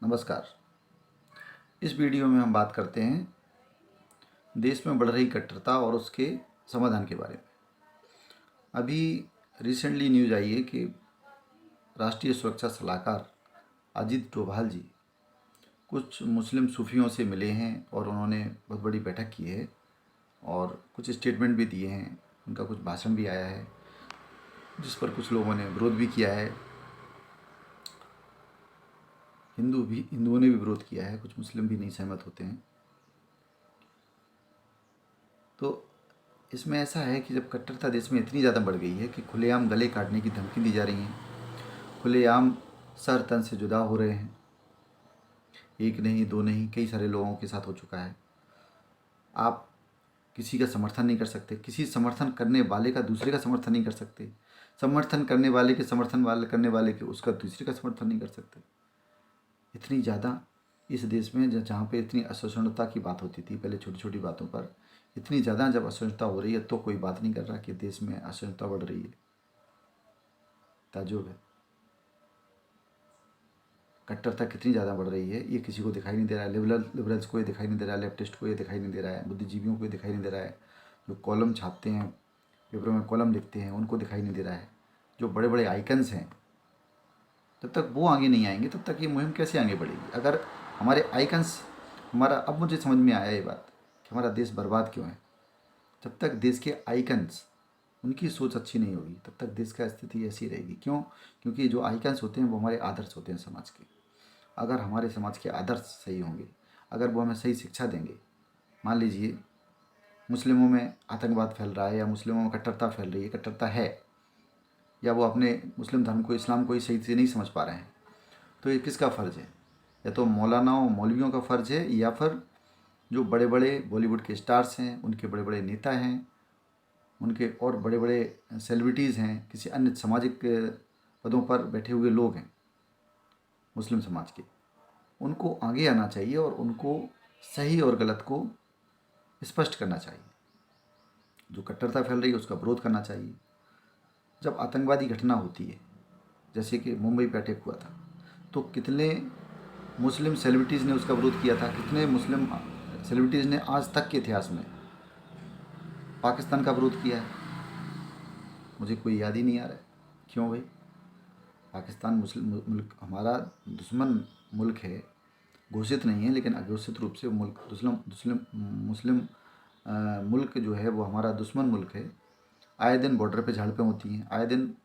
नमस्कार। इस वीडियो में हम बात करते हैं देश में बढ़ रही कट्टरता और उसके समाधान के बारे में। अभी रिसेंटली न्यूज़ आई है कि राष्ट्रीय सुरक्षा सलाहकार अजीत डोभाल जी कुछ मुस्लिम सूफियों से मिले हैं और उन्होंने बहुत बड़ी बैठक की है और कुछ स्टेटमेंट भी दिए हैं। उनका कुछ भाषण भी आया है जिस पर कुछ लोगों ने विरोध भी किया है। हिंदुओं ने भी विरोध किया है, कुछ मुस्लिम भी नहीं सहमत होते हैं। तो इसमें ऐसा है कि जब कट्टरता देश में इतनी ज़्यादा बढ़ गई है कि खुलेआम गले काटने की धमकी दी जा रही है, खुलेआम सर तन से जुदा हो रहे हैं। एक नहीं, दो नहीं, कई सारे लोगों के साथ हो चुका है। आप किसी का समर्थन नहीं कर सकते, किसी समर्थन करने वाले का दूसरे का समर्थन नहीं कर सकते, समर्थन करने वाले के समर्थन वाले करने वाले के उसका दूसरे का समर्थन नहीं कर सकते। इतनी ज़्यादा इस देश में जहाँ पे इतनी असहिष्णुता की बात होती थी पहले छोटी छोटी बातों पर, इतनी ज़्यादा जब असहिष्णुता हो रही है तो कोई बात नहीं कर रहा कि देश में असहिष्णुता बढ़ रही है। ताज्जुब है। कट्टरता कितनी ज़्यादा बढ़ रही है ये किसी को दिखाई नहीं दे रहा है। लिबरल्स को ये दिखाई नहीं दे रहा है, लेफ्टिस्ट को ये दिखाई नहीं दे रहा है, बुद्धिजीवियों को ये दिखाई नहीं दे रहा है, जो कॉलम छापते हैं, पेपरों में कॉलम लिखते हैं, उनको दिखाई नहीं दे रहा है। जो बड़े बड़े आइकन्स हैं, जब तक वो आगे नहीं आएंगे तब तक ये मुहिम कैसे आगे बढ़ेगी। अगर हमारे आइकन्स अब मुझे समझ में आया ये बात कि हमारा देश बर्बाद क्यों है। जब तक देश के आइकन्स उनकी सोच अच्छी नहीं होगी तब तक देश का स्थिति ऐसी रहेगी। क्यों? क्योंकि जो आइकन्स होते हैं वो हमारे आदर्श होते हैं समाज के। अगर हमारे समाज के आदर्श सही होंगे, अगर वो हमें सही शिक्षा देंगे, मान लीजिए मुस्लिमों में आतंकवाद फैल रहा है या मुस्लिमों में कट्टरता फैल रही है, कट्टरता है, या वो अपने मुस्लिम धर्म को, इस्लाम को ही सही से नहीं समझ पा रहे हैं, तो ये किसका फ़र्ज़ है? या तो मौलानाओं मौलवियों का फ़र्ज़ है या फिर जो बड़े बड़े बॉलीवुड के स्टार्स हैं, उनके बड़े बड़े नेता हैं, उनके और बड़े बड़े सेलिब्रिटीज़ हैं, किसी अन्य सामाजिक पदों पर बैठे हुए लोग हैं मुस्लिम समाज के, उनको आगे आना चाहिए और उनको सही और गलत को स्पष्ट करना चाहिए। जो कट्टरता फैल रही है उसका विरोध करना चाहिए। जब आतंकवादी घटना होती है, जैसे कि मुंबई पे अटैक हुआ था, तो कितने मुस्लिम सेलिब्रिटीज़ ने उसका विरोध किया था, कितने मुस्लिम सेलिब्रिटीज़ ने आज तक के इतिहास में पाकिस्तान का विरोध किया है। मुझे कोई याद ही नहीं आ रहा है। क्यों भाई? पाकिस्तान मुस्लिम मुल्क हमारा दुश्मन मुल्क है, घोषित नहीं है लेकिन अघोषित रूप से मुल्क मुस्लिम मुल्क जो है वो हमारा दुश्मन मुल्क है। आए दिन बॉर्डर पे झड़पें होती हैं, आए दिन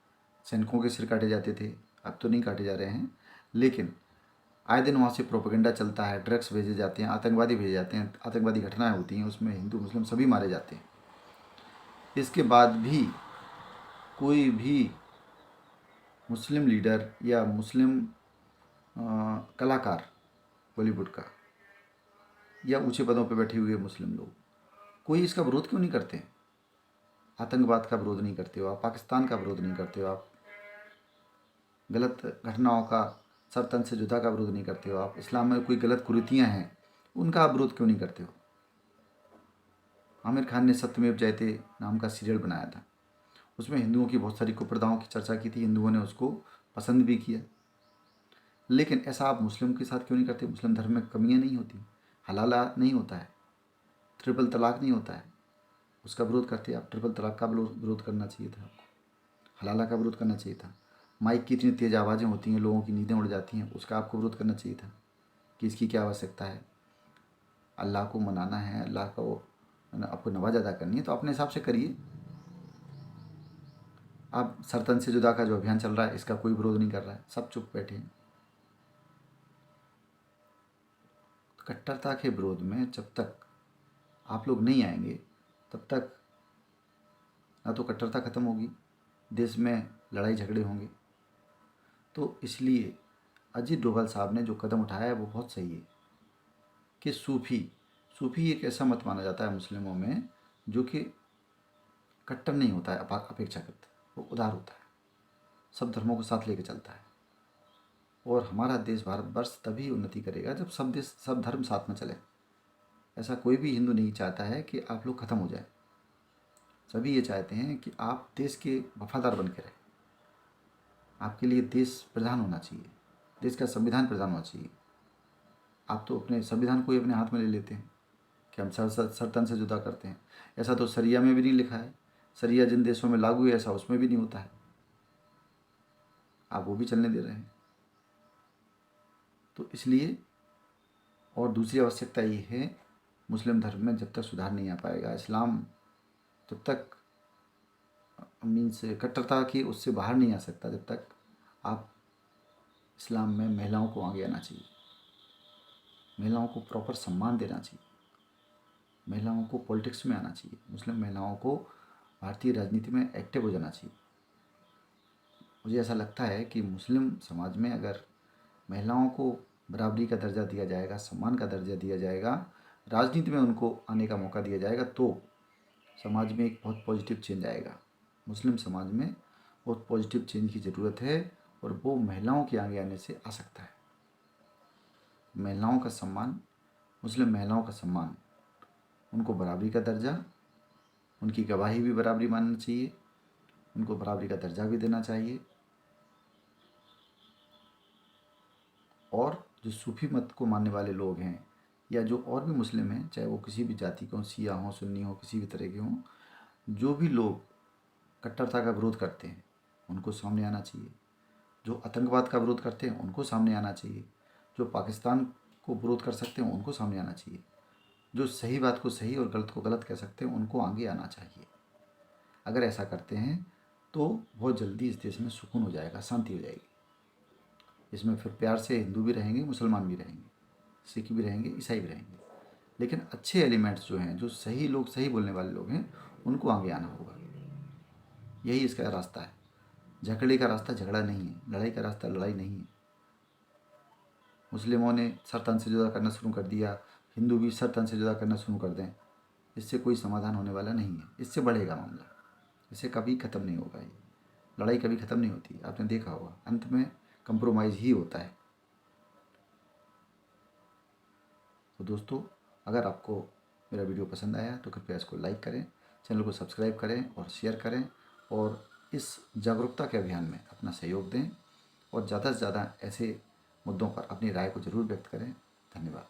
सैनिकों के सिर काटे जाते थे, अब तो नहीं काटे जा रहे हैं, लेकिन आए दिन वहाँ से प्रोपेगेंडा चलता है, ड्रग्स भेजे जाते हैं, आतंकवादी भेजे जाते हैं, आतंकवादी घटनाएं होती हैं, उसमें हिंदू मुस्लिम सभी मारे जाते हैं। इसके बाद भी कोई भी मुस्लिम लीडर या मुस्लिम कलाकार बॉलीवुड का या ऊंचे पदों पर बैठे हुए मुस्लिम लोग, कोई इसका विरोध क्यों नहीं करते हैं? आतंकवाद का विरोध नहीं करते हो आप, पाकिस्तान का विरोध नहीं करते हो आप, गलत घटनाओं का सर तन से जुदा का विरोध नहीं करते हो आप, इस्लाम में कोई गलत कुरीतियाँ हैं उनका आप विरोध क्यों नहीं करते हो? आमिर खान ने सत्यमेव जयते नाम का सीरियल बनाया था, उसमें हिंदुओं की बहुत सारी कुप्रथाओं की चर्चा की थी, हिंदुओं ने उसको पसंद भी किया। लेकिन ऐसा आप मुस्लिम के साथ क्यों नहीं करते? मुस्लिम धर्म में कमियाँ नहीं होती, हलाला नहीं होता है, ट्रिपल तलाक नहीं होता है, उसका विरोध करते आप। ट्रिपल तलाक का विरोध करना चाहिए था आपको, हलाला का विरोध करना चाहिए था। माइक की इतनी तेज़ आवाज़ें होती हैं, लोगों की नींदें उड़ जाती हैं, उसका आपको विरोध करना चाहिए था कि इसकी क्या आवश्यकता है। अल्लाह को मनाना है, अल्लाह को आपको नवाज अदा करनी है तो अपने हिसाब से करिए। आप सरतन से जुदा का जो अभियान चल रहा है इसका कोई विरोध नहीं कर रहा है, सब चुप बैठे हैं। कट्टरता के विरोध में जब तक आप लोग नहीं आएंगे तब तक ना तो कट्टरता खत्म होगी, देश में लड़ाई झगड़े होंगे। तो इसलिए अजीत डोभाल साहब ने जो कदम उठाया है वो बहुत सही है कि सूफ़ी एक ऐसा मत माना जाता है मुस्लिमों में जो कि कट्टर नहीं होता है, अपेक्षाकृत वो उदार होता है, सब धर्मों को साथ लेके चलता है। और हमारा देश भारतवर्ष तभी उन्नति करेगा जब सब धर्म साथ में चले। ऐसा कोई भी हिंदू नहीं चाहता है कि आप लोग ख़त्म हो जाए। सभी ये चाहते हैं कि आप देश के वफादार बन के रहें। आपके लिए देश प्रधान होना चाहिए, देश का संविधान प्रधान होना चाहिए, आप तो अपने संविधान को ही अपने हाथ में ले लेते हैं कि हम सर तन से जुदा करते हैं। ऐसा तो शरिया में भी नहीं लिखा है। शरिया जिन देशों में लागू है ऐसा उसमें भी नहीं होता है, आप वो भी चलने दे रहे हैं। तो इसलिए और दूसरी आवश्यकता ये है, मुस्लिम धर्म में जब तक सुधार नहीं आ पाएगा, इस्लाम जब तक मीन्स कट्टरता की उससे बाहर नहीं आ सकता, जब तक आप इस्लाम में महिलाओं को आगे आना चाहिए, महिलाओं को प्रॉपर सम्मान देना चाहिए, महिलाओं को पॉलिटिक्स में आना चाहिए, मुस्लिम महिलाओं को भारतीय राजनीति में एक्टिव हो जाना चाहिए। मुझे ऐसा लगता है कि मुस्लिम समाज में अगर महिलाओं को बराबरी का दर्जा दिया जाएगा, सम्मान का दर्जा दिया जाएगा, राजनीति में उनको आने का मौका दिया जाएगा, तो समाज में एक बहुत पॉजिटिव चेंज आएगा। मुस्लिम समाज में बहुत पॉजिटिव चेंज की ज़रूरत है और वो महिलाओं के आगे आने से आ सकता है। महिलाओं का सम्मान, मुस्लिम महिलाओं का सम्मान, उनको बराबरी का दर्जा, उनकी गवाही भी बराबरी मानना चाहिए, उनको बराबरी का दर्जा भी देना चाहिए। और जो सूफी मत को मानने वाले लोग हैं या जो और भी मुस्लिम हैं, चाहे वो किसी भी जाति के हों, शिया हों, सुन्नी हों, किसी भी तरह के हों, जो भी लोग कट्टरता का विरोध करते हैं उनको सामने आना चाहिए, जो आतंकवाद का विरोध करते हैं उनको सामने आना चाहिए, जो पाकिस्तान को विरोध कर सकते हैं उनको सामने आना चाहिए, जो सही बात को सही और गलत को गलत कह सकते हैं उनको आगे आना चाहिए। अगर ऐसा करते हैं तो बहुत जल्दी इस देश में सुकून हो जाएगा, शांति हो जाएगी। इसमें फिर प्यार से हिंदू भी रहेंगे, मुसलमान भी रहेंगे, सिख भी रहेंगे, ईसाई भी रहेंगे, लेकिन अच्छे एलिमेंट्स जो हैं, जो सही लोग, सही बोलने वाले लोग हैं, उनको आगे आना होगा। यही इसका रास्ता है। झगड़े का रास्ता झगड़ा नहीं है, लड़ाई का रास्ता लड़ाई नहीं है। मुस्लिमों ने सर तन से जुदा करना शुरू कर दिया, हिंदू भी सर तन से जुदा करना शुरू कर दें, इससे कोई समाधान होने वाला नहीं है। इससे बढ़ेगा मामला, इससे कभी ख़त्म नहीं होगा। ये लड़ाई कभी ख़त्म नहीं होती, आपने देखा होगा, अंत में कंप्रोमाइज़ ही होता है। तो दोस्तों, अगर आपको मेरा वीडियो पसंद आया तो कृपया इसको लाइक करें, चैनल को सब्सक्राइब करें और शेयर करें, और इस जागरूकता के अभियान में अपना सहयोग दें और ज़्यादा से ज़्यादा ऐसे मुद्दों पर अपनी राय को ज़रूर व्यक्त करें। धन्यवाद।